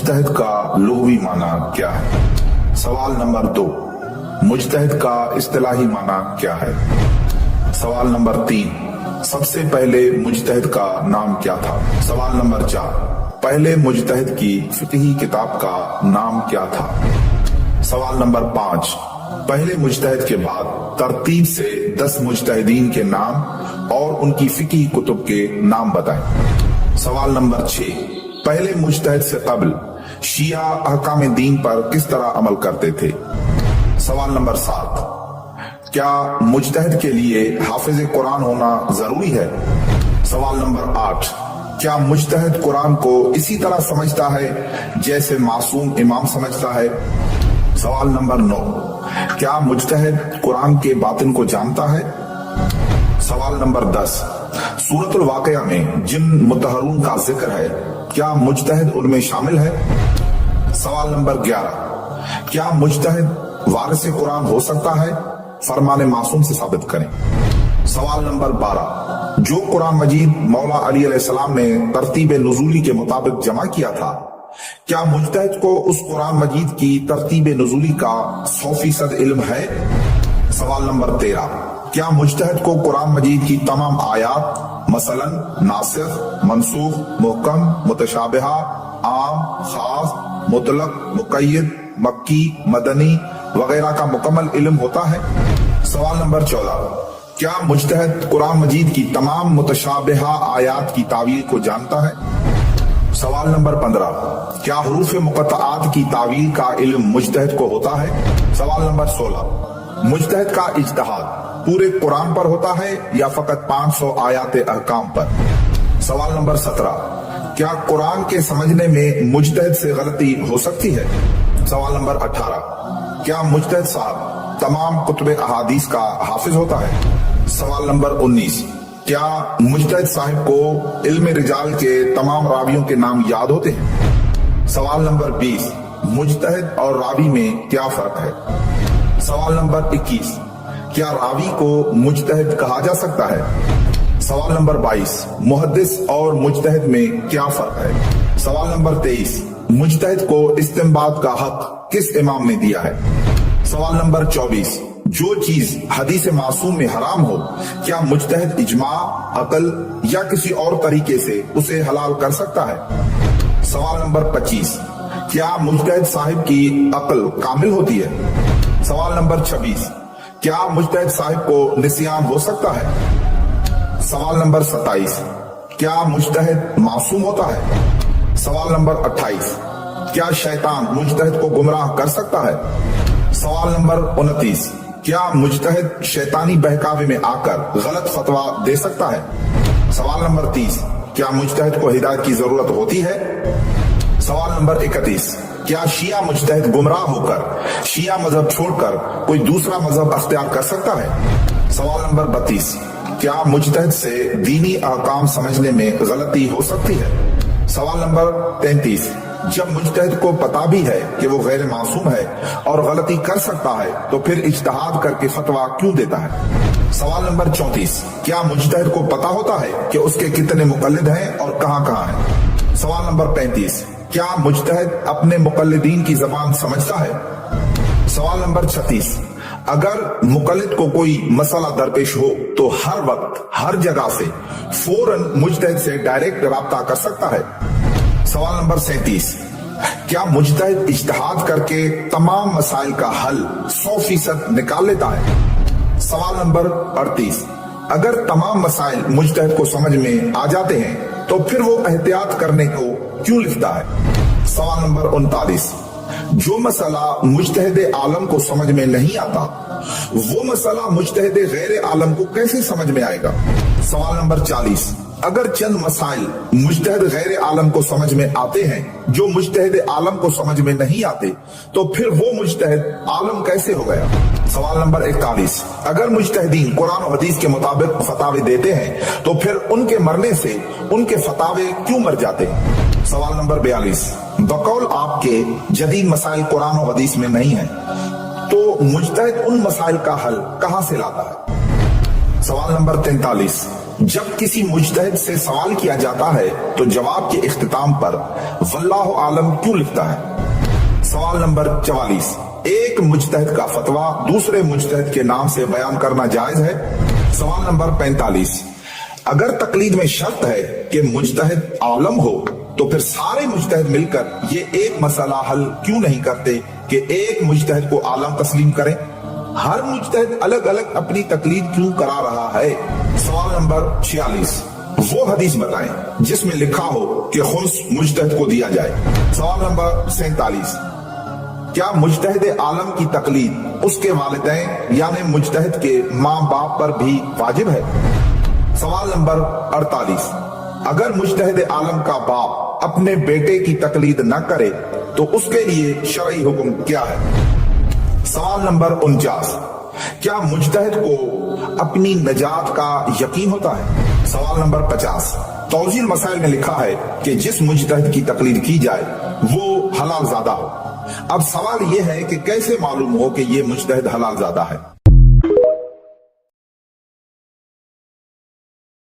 मुजतहिद का लुग़वी माना क्या है? सवाल नंबर 2, मुजतहिद का इस्तिलाही माना क्या है? सवाल नंबर 3, सबसे पहले मुजतहिद का नाम क्या था? सवाल नंबर 4, पहले मुजतहिद की फिक़ही किताब का नाम क्या था? सवाल नंबर 5, पहले मुजतहिद के बाद तरतीब से 10 मुजतहिदीन के नाम और उनकी फिक़ही कुतुब के नाम बताएं। सवाल नंबर 6, पहले मुजतहिद से कबल शिया अहकाम दीन पर किस तरह अमल करते थे? सवाल नंबर 7, क्या मुजतहिद के लिए हाफिज कुरान होना जरूरी है? सवाल नंबर 8, क्या मुजतहिद कुरान को इसी तरह समझता है जैसे मासूम इमाम समझता है? सवाल नंबर 9, क्या मुजतहिद कुरान के बातिन को जानता है? सवाल नंबर 10, सूरतुल वाक़िया में जिन मुतहरून का जिक्र है, क्या मुजतहिद उनमें शामिल है? सवाल नंबर 11, क्या मुजतहिद वारिस कुरान हो सकता है? फरमाने मासूम से साबित करें। सवाल नंबर 12, जो कुरान मजीद मौला अली अलैहिस्सलाम ने तरतीब नुज़ूली के मुताबिक जमा किया था, क्या मुजतहिद को उस कुरान मजीद की तरतीब नुज़ूली का 100% इल्म है? सवाल नंबर 13, क्या मुजतहिद को कुरान मजीद की तमाम आयात मसलन नासिख, मनसूख, मुहकम, मुतशाबिहा, आम, खास, मुतलक, मुक़य्यद, मक्की, मदनी वगैरह का मुकम्मल इल्म होता है? सवाल नंबर 14, क्या मुजतहिद कुरान मजीद की तमाम मुतशाबिहा आयात की तावील को जानता है? सवाल नंबर 15, क्या हुरूफ मुक़त्तआत की तावील का इल्म मुजतहिद को होता है? सवाल नंबर 16, मुजतहिद का इज्तिहाद पूरे कुरान पर होता है या फकत 500 आयात अहकाम पर? सवाल नंबर 17, क्या कुरान के समझने में मुजतहिद से गलती हो सकती है? सवाल नंबर 18, क्या मुजतहिद साहब तमाम कुतुब अहादीस का हाफिज होता है? सवाल नंबर 19, क्या मुजतहिद साहिब को इल्म रिजाल के तमाम रावियों के नाम याद होते हैं? सवाल नंबर 20, मुजतहिद और रावी में क्या फर्क है? सवाल नंबर 21, क्या रावी को मुजतहिद कहा जा सकता है? सवाल नंबर 22, मुहद्दिस और मुजतहिद में क्या फर्क है? सवाल नंबर 23, मुजतहिद को इस्तिंबात का हक किस इमाम ने दिया है? सवाल नंबर 24, जो चीज हदीस मासूम में हराम हो, क्या मुजतहिद इजमा, अकल या किसी और तरीके से उसे हलाल कर सकता है? सवाल नंबर 25, क्या मुजतहिद साहिब की अकल कामिल होती है? सवाल नंबर 26, क्या मुजतहिद साहिब को निसियान हो सकता है? सवाल नंबर 27, क्या मुजतहिद मासूम होता है? सवाल नंबर 28, क्या शैतान मुजतहिद को गुमराह कर सकता है? सवाल नंबर 29, क्या मुजतहिद शैतानी बहकावे में आकर गलत फतवा दे सकता है? सवाल नंबर 30, क्या मुजतहिद को हिदायत की जरूरत होती है? सवाल नंबर 31, क्या शिया मुजतहिद गुमराह होकर शिया मजहब छोड़कर कोई दूसरा मजहब अख्तियार कर सकता है? सवाल नंबर 32, क्या मुजतहिद से दीनी अहकाम समझने में गलती हो सकती है? सवाल नंबर 33, जब मुजतहिद को पता भी है कि वो गैर मासूम है और गलती कर सकता है, तो फिर इज्तिहाद करके फतवा क्यों देता है? सवाल नंबर 34, क्या मुजतहिद को पता होता है कि उसके कितने मुक़ल्लिद हैं और कहाँ कहाँ हैं? सवाल नंबर 35, क्या मुजतहिद अपने मुक़ल्लिदीन की ज़बान समझता है? सवाल नंबर 36, अगर मुक़ल्लिद को कोई मसला दरपेश हो तो हर वक्त हर जगह से फौरन मुजतहिद से डायरेक्ट राब्ता कर सकता है? सवाल नंबर 37, क्या मुजतहिद इज्तिहाद करके तमाम मसाइल का हल 100% निकाल लेता है? सवाल नंबर 38, अगर तमाम मसाइल मुजतहिद को समझ में आ जाते हैं तो फिर वो एहतियात करने को क्यों लिखता है? सवाल नंबर 39, जो मसला मुजतहिद आलम को समझ में नहीं आता, वो मसला मुजतहिद गैर आलम को कैसे समझ में आएगा? सवाल नंबर 40, अगर चंद मसाइल मुजतहिद गैर आलम को समझ में आते हैं जो मुजतहिद आलम को समझ में नहीं आते, तो फिर वो मुजतहिद आलम कैसे हो गया? सवाल नंबर 41, अगर मुजतहिदीन कुरान और हदीस के मुताबिक फतावे देते हैं तो फिर उनके मरने से उनके फतावे क्यों मर जाते हैं? सवाल नंबर 42, बकौल आपके जदीद मसाइल कुरान और हदीस में नहीं है, तो मुजतहिद उन मसाइल का हल कहां से लाता है? सवाल नंबर 43, जब किसी मुजतहिद से सवाल किया जाता है तो जवाब के इख्तिताम पर वल्लाहु आलम क्यों लिखता है? सवाल नंबर 44, एक मुजतहिद का फतवा दूसरे मुजतहिद के नाम से बयान करना जायज है? सवाल नंबर 45, अगर तकलीद में शर्त है कि मुजतहिद आलम हो तो फिर सारे मुजतहिद मिलकर ये एक मसला हल क्यों नहीं करते कि एक मुजतहिद को आलम तस्लीम करें? हर मुजतहिद अलग अलग अपनी तकलीद क्यों करा रहा है? सवाल नंबर 46, वो हदीस बताएं जिसमें लिखा हो कि खुम्स मुजतहिद को दिया जाए। सवाल नंबर 47, क्या मुजतहिद आलम की तकलीद उसके वालिदैन यानी मुजतहिद के माँ बाप पर भी वाजिब है? सवाल नंबर 48, अगर मुजतहिद आलम का बाप अपने बेटे की तकलीद न करे तो उसके लिए शरई हुक्म क्या है? सवाल नंबर 49, क्या मुजतहिद को अपनी नजात का यकीन होता है? सवाल नंबर 50, तौजील मसाइल में लिखा है कि जिस मुजतहिद की तकलीद की जाए वो हलाल ज़ादा हो। अब सवाल यह है कि कैसे मालूम हो कि ये मुजतहिद हलाल ज़ादा है?